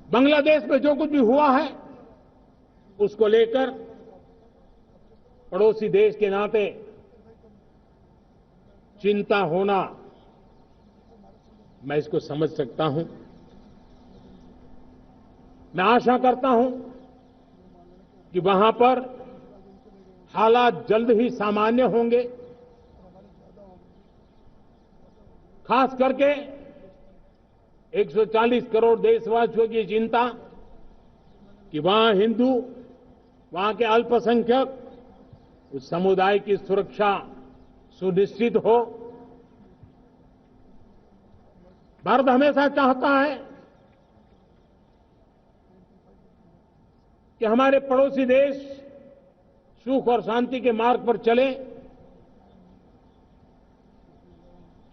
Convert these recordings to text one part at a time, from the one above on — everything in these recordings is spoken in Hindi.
बांग्लादेश में जो कुछ भी हुआ है उसको लेकर पड़ोसी देश के नाते चिंता होना, मैं इसको समझ सकता हूं। मैं आशा करता हूं कि वहां पर हालात जल्द ही सामान्य होंगे। खास करके 140 करोड़ देशवासियों की चिंता कि वहां हिंदू, वहां के अल्पसंख्यक, उस समुदाय की सुरक्षा सुनिश्चित हो। भारत हमेशा चाहता है कि हमारे पड़ोसी देश सुख और शांति के मार्ग पर चले।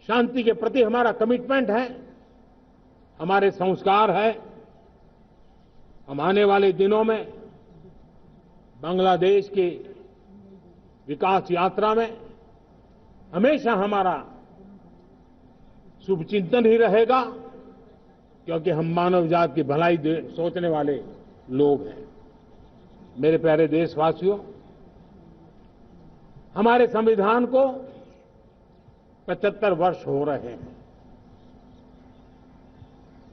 शांति के प्रति हमारा कमिटमेंट है, हमारे संस्कार है। हम आने वाले दिनों में बांग्लादेश की विकास यात्रा में हमेशा हमारा शुभचिंतन ही रहेगा, क्योंकि हम मानव जात की भलाई सोचने वाले लोग हैं। मेरे प्यारे देशवासियों, हमारे संविधान को 75 वर्ष हो रहे हैं।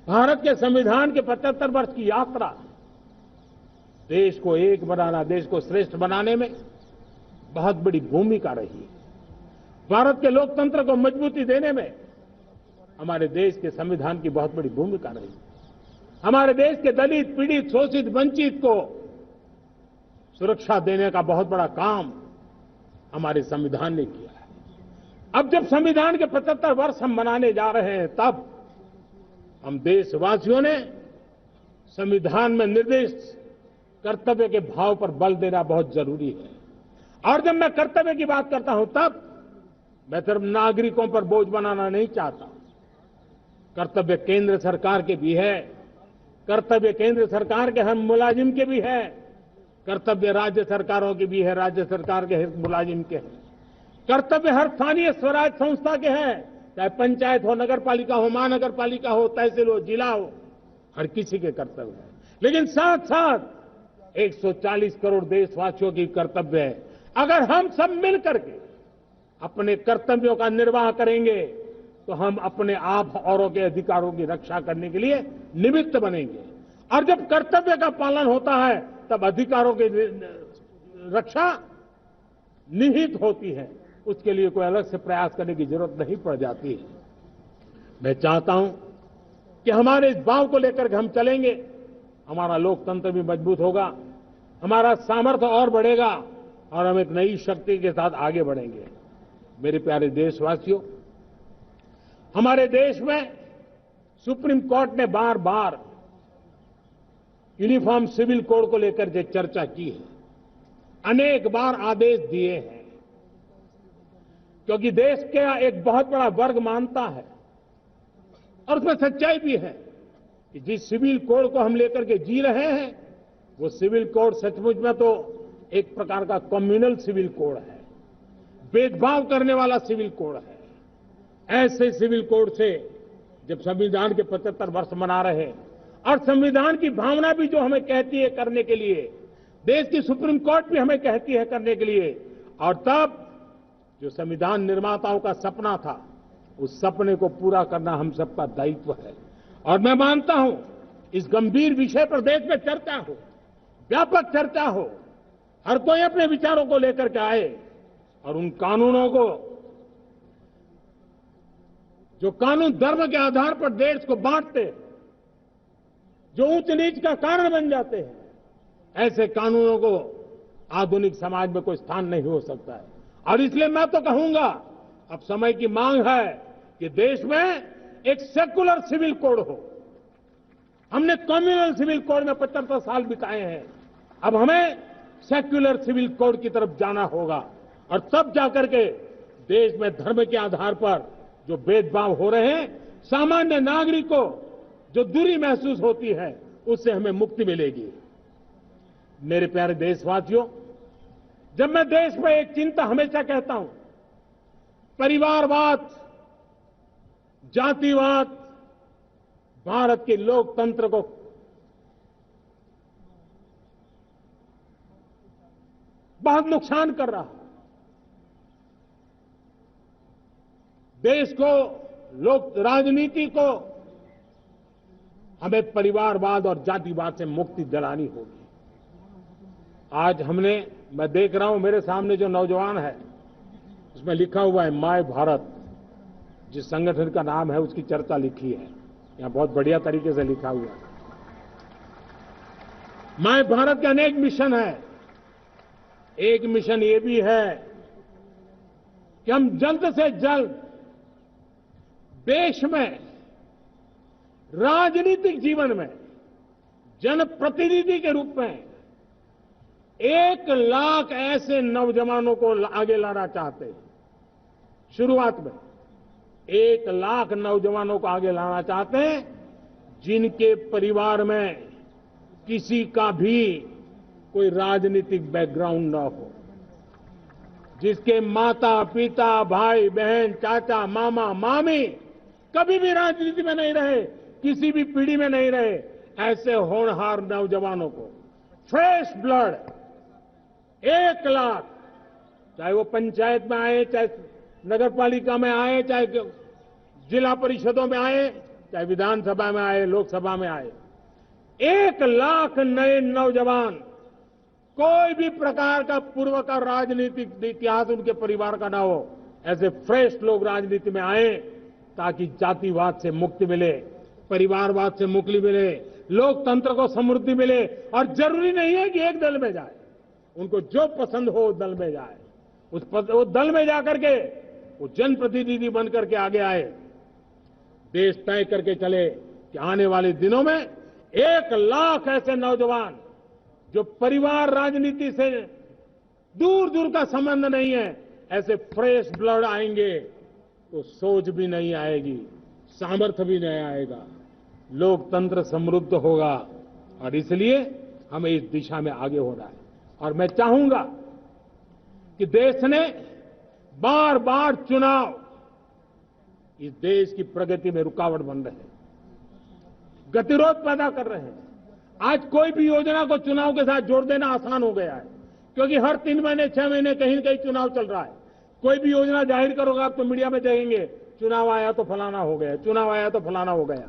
भारत के संविधान के 75 वर्ष की यात्रा देश को एक बनाना, देश को श्रेष्ठ बनाने में बहुत बड़ी भूमिका रही। भारत के लोकतंत्र को मजबूती देने में हमारे देश के संविधान की बहुत बड़ी भूमिका रही। हमारे देश के दलित, पीड़ित, शोषित, वंचित को सुरक्षा देने का बहुत बड़ा काम हमारे संविधान ने किया है। अब जब संविधान के 75 वर्ष हम मनाने जा रहे हैं, तब हम देशवासियों ने संविधान में निर्दिष्ट कर्तव्य के भाव पर बल देना बहुत जरूरी है। और जब मैं कर्तव्य की बात करता हूं, तब मैं सिर्फ नागरिकों पर बोझ बनाना नहीं चाहता। कर्तव्य केंद्र सरकार के भी है, कर्तव्य केंद्र सरकार के हर मुलाजिम के भी है, कर्तव्य राज्य सरकारों के भी है, राज्य सरकार के हर मुलाजिम के हैं, कर्तव्य हर स्थानीय स्वराज संस्था के हैं, चाहे पंचायत हो, नगर पालिका हो, महानगर पालिका हो, तहसील हो, जिला हो, हर किसी के कर्तव्य है। लेकिन साथ साथ 140 करोड़ देशवासियों की कर्तव्य है। अगर हम सब मिलकर के अपने कर्तव्यों का निर्वाह करेंगे तो हम अपने आप औरों के अधिकारों की रक्षा करने के लिए निमित्त बनेंगे। और जब कर्तव्य का पालन होता है, तब अधिकारों की रक्षा निहित होती है। उसके लिए कोई अलग से प्रयास करने की जरूरत नहीं पड़ जाती है। मैं चाहता हूं कि हमारे इस भाव को लेकर के हम चलेंगे, हमारा लोकतंत्र भी मजबूत होगा, हमारा सामर्थ्य और बढ़ेगा और हम एक नई शक्ति के साथ आगे बढ़ेंगे। मेरे प्यारे देशवासियों, हमारे देश में सुप्रीम कोर्ट ने बार बार यूनिफॉर्म सिविल कोड को लेकर जो चर्चा की है, अनेक बार आदेश दिए हैं, क्योंकि देश का एक बहुत बड़ा वर्ग मानता है और उसमें सच्चाई भी है कि जिस सिविल कोड को हम लेकर के जी रहे हैं, वो सिविल कोड सचमुच में तो एक प्रकार का कम्युनल सिविल कोड है, भेदभाव करने वाला सिविल कोड है। ऐसे सिविल कोड से जब संविधान के 75 वर्ष मना रहे हैं और संविधान की भावना भी जो हमें कहती है करने के लिए, देश की सुप्रीम कोर्ट भी हमें कहती है करने के लिए, और तब जो संविधान निर्माताओं का सपना था, उस सपने को पूरा करना हम सबका दायित्व है। और मैं मानता हूं इस गंभीर विषय पर देश में चर्चा हो, व्यापक चर्चा हो, हर कोई अपने विचारों को लेकर के आए और उन कानूनों को, जो कानून धर्म के आधार पर देश को बांटते, जो ऊंच नीच का कारण बन जाते हैं, ऐसे कानूनों को आधुनिक समाज में कोई स्थान नहीं हो सकता है। और इसलिए मैं तो कहूंगा, अब समय की मांग है कि देश में एक सेकुलर सिविल कोड हो। हमने कम्युनल सिविल कोड में 75 साल बिताए हैं, अब हमें सेक्युलर सिविल कोड की तरफ जाना होगा और तब जाकर के देश में धर्म के आधार पर जो भेदभाव हो रहे हैं, सामान्य नागरिक को जो दूरी महसूस होती है, उससे हमें मुक्ति मिलेगी। मेरे प्यारे देशवासियों, जब मैं देश में एक चिंता हमेशा कहता हूं, परिवारवाद, जातिवाद भारत के लोकतंत्र को बहुत नुकसान कर रहा है। देश को, लोक राजनीति को हमें परिवारवाद और जातिवाद से मुक्ति दिलानी होगी। आज मैं देख रहा हूं मेरे सामने जो नौजवान है, उसमें लिखा हुआ है माय भारत, जिस संगठन का नाम है उसकी चर्चा लिखी है, यहां बहुत बढ़िया तरीके से लिखा हुआ है। माय भारत के अनेक मिशन है। एक मिशन ये भी है कि हम जल्द से जल्द देश में राजनीतिक जीवन में जनप्रतिनिधि के रूप में 1 लाख ऐसे नौजवानों को आगे लाना चाहते हैं। शुरुआत में 1 लाख नौजवानों को आगे लाना चाहते हैं जिनके परिवार में किसी का भी कोई राजनीतिक बैकग्राउंड न हो, जिसके माता पिता भाई बहन चाचा मामा मामी कभी भी राजनीति में नहीं रहे, किसी भी पीढ़ी में नहीं रहे, ऐसे होनहार नौजवानों को फ्रेश ब्लड 1 लाख, चाहे वो पंचायत में आए, चाहे नगर पालिका में आए, चाहे जिला परिषदों में आए, चाहे विधानसभा में आए, लोकसभा में आए, 1 लाख नए नौजवान, कोई भी प्रकार का पूर्व का राजनीतिक इतिहास उनके परिवार का ना हो, ऐसे फ्रेश लोग राजनीति में आए ताकि जातिवाद से मुक्ति मिले, परिवारवाद से मुक्ति मिले, लोकतंत्र को समृद्धि मिले। और जरूरी नहीं है कि एक दल में जाए, उनको जो पसंद हो उस दल में जाए, वो दल में जाकर के वो जनप्रतिनिधि बन करके आगे आए। देश तय करके चले कि आने वाले दिनों में 1 लाख ऐसे नौजवान जो परिवार राजनीति से दूर दूर का संबंध नहीं है, ऐसे फ्रेश ब्लड आएंगे तो सोच भी नहीं आएगी, सामर्थ्य भी नहीं आएगा, लोकतंत्र समृद्ध होगा। और इसलिए हमें इस दिशा में आगे होना है। और मैं चाहूंगा कि देश ने बार बार चुनाव इस देश की प्रगति में रुकावट बन रहे हैं, गतिरोध पैदा कर रहे हैं। आज कोई भी योजना को चुनाव के साथ जोड़ देना आसान हो गया है, क्योंकि हर 3 महीने 6 महीने कहीं न कहीं चुनाव चल रहा है। कोई भी योजना जाहिर करोगे आप तो मीडिया में देखेंगे, चुनाव आया तो फलाना हो गया, चुनाव आया तो फलाना हो गया।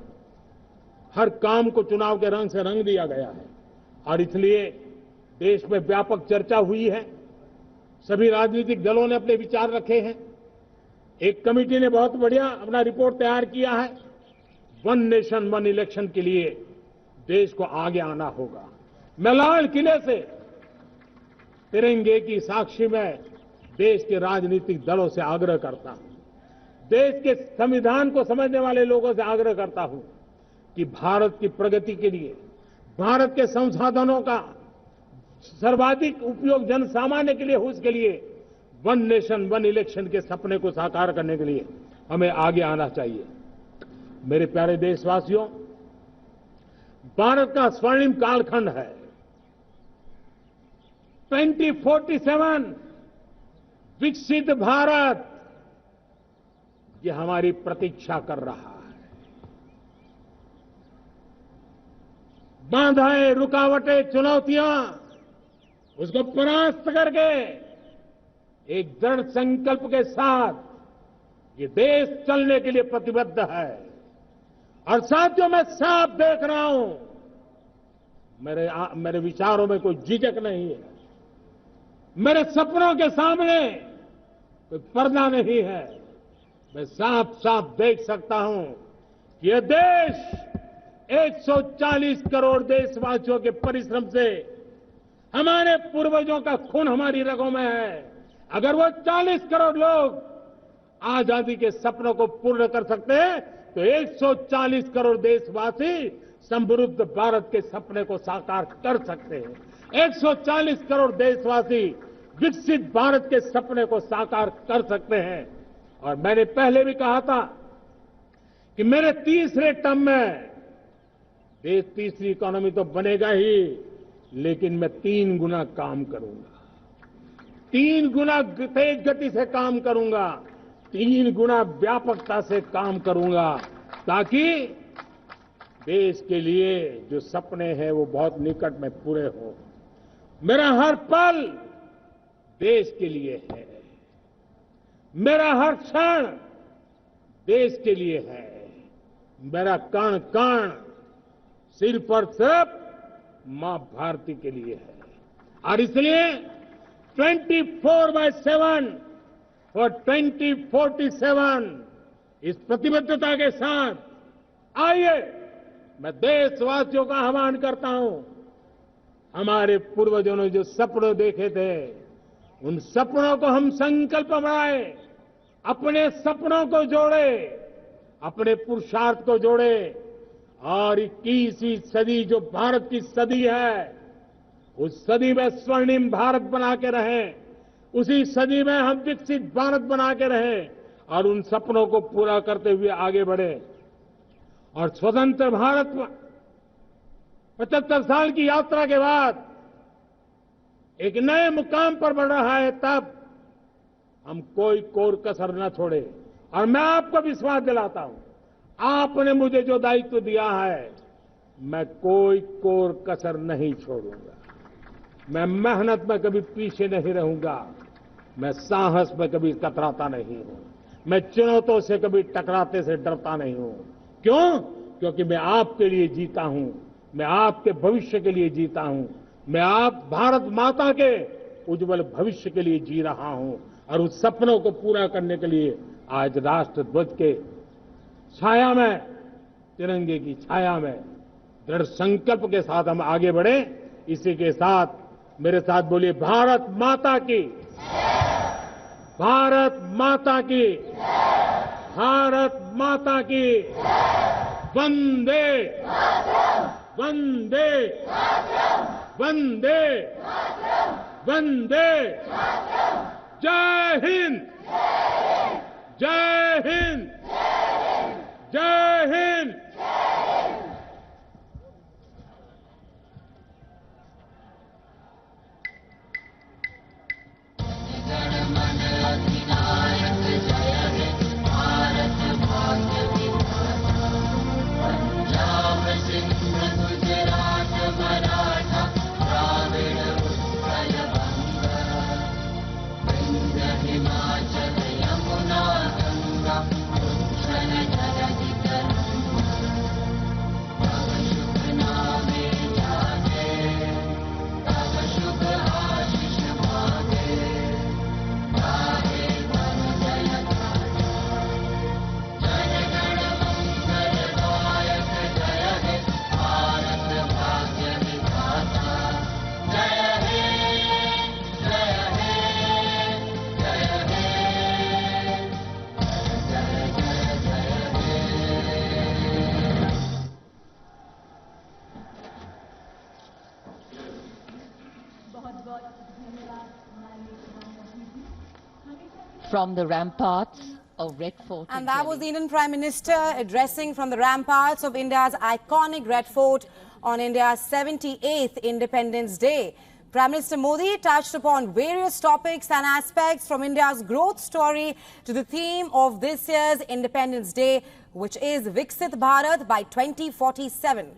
हर काम को चुनाव के रंग से रंग दिया गया है। और इसलिए देश में व्यापक चर्चा हुई है, सभी राजनीतिक दलों ने अपने विचार रखे हैं। एक कमेटी ने बहुत बढ़िया अपना रिपोर्ट तैयार किया है। 1 नेशन 1 इलेक्शन के लिए देश को आगे आना होगा। मैं लाल किले से तिरंगे की साक्षी में देश के राजनीतिक दलों से आग्रह करता हूं, देश के संविधान को समझने वाले लोगों से आग्रह करता हूं कि भारत की प्रगति के लिए, भारत के संसाधनों का सर्वाधिक उपयोग जन सामान्य के लिए हो, उसके लिए 1 नेशन 1 इलेक्शन के सपने को साकार करने के लिए हमें आगे आना चाहिए। मेरे प्यारे देशवासियों, भारत का स्वर्णिम कालखंड है। 2047 विकसित भारत, ये हमारी प्रतीक्षा कर रहा है। बाधाएं, रुकावटें, चुनौतियां, उसको परास्त करके एक दृढ़ संकल्प के साथ ये देश चलने के लिए प्रतिबद्ध है। और साथियों, मैं साफ देख रहा हूं, मेरे विचारों में कोई झिझक नहीं है, मेरे सपनों के सामने कोई पर्दा नहीं है। मैं साफ साफ देख सकता हूं कि यह देश 140 करोड़ देशवासियों के परिश्रम से, हमारे पूर्वजों का खून हमारी रगों में है। अगर वो 40 करोड़ लोग आजादी के सपनों को पूर्ण कर सकते हैं तो 140 करोड़ देशवासी समृद्ध भारत के सपने को साकार कर सकते हैं। 140 करोड़ देशवासी विकसित भारत के सपने को साकार कर सकते हैं। और मैंने पहले भी कहा था कि मेरे तीसरे टर्म में देश तीसरी इकोनॉमी तो बनेगा ही, लेकिन मैं 3 गुना काम करूंगा, 3 गुना तेज गति से काम करूंगा, 3 गुना व्यापकता से काम करूंगा, ताकि देश के लिए जो सपने हैं वो बहुत निकट में पूरे हो। मेरा हर पल देश के लिए है। मेरा हर क्षण देश के लिए है। मेरा कण कण सिर्फ और सिर्फ मां भारती के लिए है। और इसलिए 24/7 और 2047 इस प्रतिबद्धता के साथ आइए, मैं देशवासियों का आह्वान करता हूं। हमारे पूर्वजों ने जो सपने देखे थे, उन सपनों को हम संकल्प बनाए, अपने सपनों को जोड़े, अपने पुरुषार्थ को जोड़े और 21वीं सदी जो भारत की सदी है, उस सदी में स्वर्णिम भारत बना के रहें, उसी सदी में हम विकसित भारत बना के रहें और उन सपनों को पूरा करते हुए आगे बढ़े। और स्वतंत्र भारत में 75 साल की यात्रा के बाद एक नए मुकाम पर बढ़ रहा है, तब हम कोई कोर कसर न छोड़े। और मैं आपको विश्वास दिलाता हूं, आपने मुझे जो दायित्व दिया है, मैं कोई कोर कसर नहीं छोड़ूंगा। मैं मेहनत में कभी पीछे नहीं रहूंगा। मैं साहस में कभी कतराता नहीं हूं। मैं चुनौतियों से कभी टकराते से डरता नहीं हूं। क्यों? क्योंकि मैं आपके लिए जीता हूं। मैं आपके भविष्य के लिए जीता हूं। मैं आप भारत माता के उज्जवल भविष्य के लिए जी रहा हूं। और उस सपनों को पूरा करने के लिए आज राष्ट्र ध्वज के छाया में, तिरंगे की छाया में दृढ़ संकल्प के साथ हम आगे बढ़े। इसी के साथ मेरे साथ बोलिए, भारत माता की, भारत माता की, भारत माता की, वंदे वंदे वंदे वंदे। जय हिंद, जय हिंद, जय Hind. From the ramparts of Red Fort. And that was the Indian Prime Minister addressing from the ramparts of India's iconic Red Fort on India's 78th Independence Day. Prime Minister Modi touched upon various topics and aspects from India's growth story to the theme of this year's Independence Day, which is Viksit Bharat by 2047.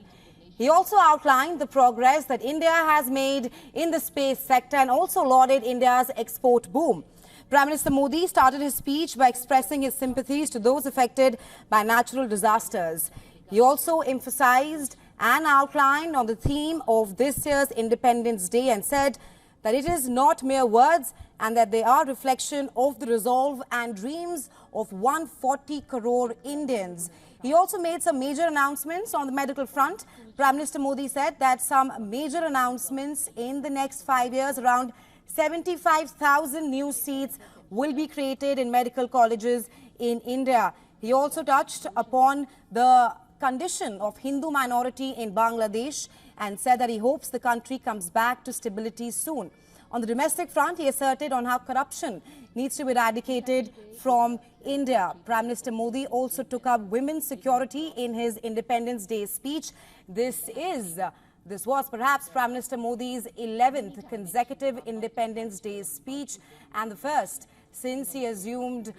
He also outlined the progress that India has made in the space sector and also lauded India's export boom. Prime Minister Modi started his speech by expressing his sympathies to those affected by natural disasters. He also emphasized and outlined on the theme of this year's Independence Day and said that it is not mere words and that they are reflection of the resolve and dreams of 140 crore Indians. He also made some major announcements on the medical front. Prime Minister Modi said that some major announcements in the next 5 years, around 75,000 new seats will be created in medical colleges in India. He also touched upon the condition of Hindu minority in Bangladesh and said that he hopes the country comes back to stability soon. On the domestic front, he asserted on how corruption needs to be eradicated from India. Prime Minister Modi also took up women's security in his Independence Day speech. This was perhaps Prime Minister Modi's 11th consecutive Independence Day speech and the first since he assumed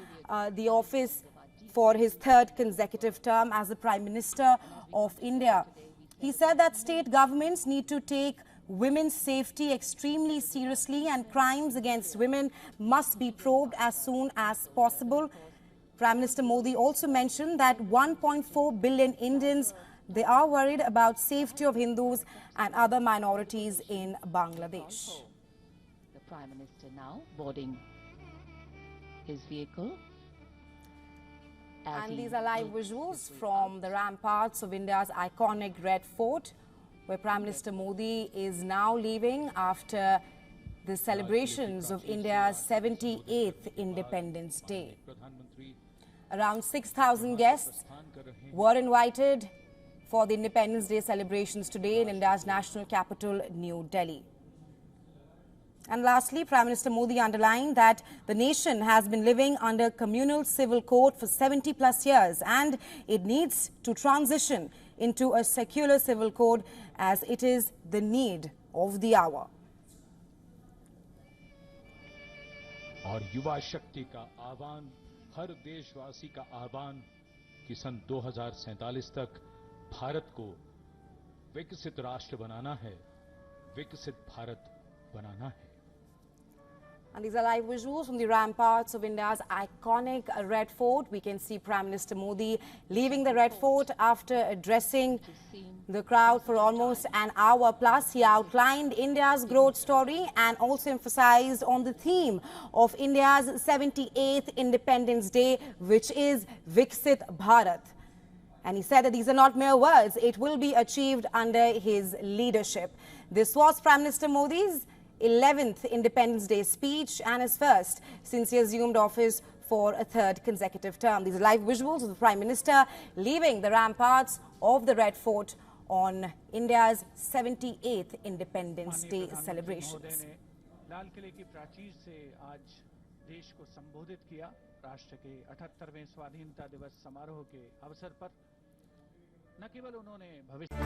the office for his third consecutive term as the Prime Minister of India. He said that state governments need to take women's safety extremely seriously and crimes against women must be probed as soon as possible. Prime Minister Modi also mentioned that 1.4 billion Indians, they are worried about safety of Hindus and other minorities in Bangladesh. The Prime Minister now boarding his vehicle. And these are live visuals from the ramparts of India's iconic Red Fort, where Prime Minister Modi is now leaving after the celebrations of India's 78th Independence Day. Around 6,000 guests were invited for the Independence Day celebrations today in India's national capital, New Delhi. And lastly, Prime Minister Modi underlined that the nation has been living under communal civil code for 70 plus years and it needs to transition into a secular civil code as it is the need of the hour. और युवा शक्ति का आह्वान, हर देशवासी का आह्वान कि सन 2047 तक भारत को विकसित राष्ट्र बनाना है, विकसित भारत बनाना है. And these are live visuals from the ramparts of India's iconic Red Fort. We can see Prime Minister Modi leaving the Red Fort after addressing the crowd for almost an hour plus. He outlined India's growth story and also emphasized on the theme of India's 78th Independence Day, which is Viksit Bharat. And he said that these are not mere words. It will be achieved under his leadership. This was Prime Minister Modi's 11th Independence Day speech and his first since he assumed office for a third consecutive term. These are live visuals of the Prime Minister leaving the ramparts of the Red Fort on India's 78th Independence Day celebrations. लाल किले की प्राचीर से आज देश को संबोधित किया राष्ट्र के 78वें स्वाधीनता दिवस समारोह के अवसर पर. न केवल उन्होंने भविष्य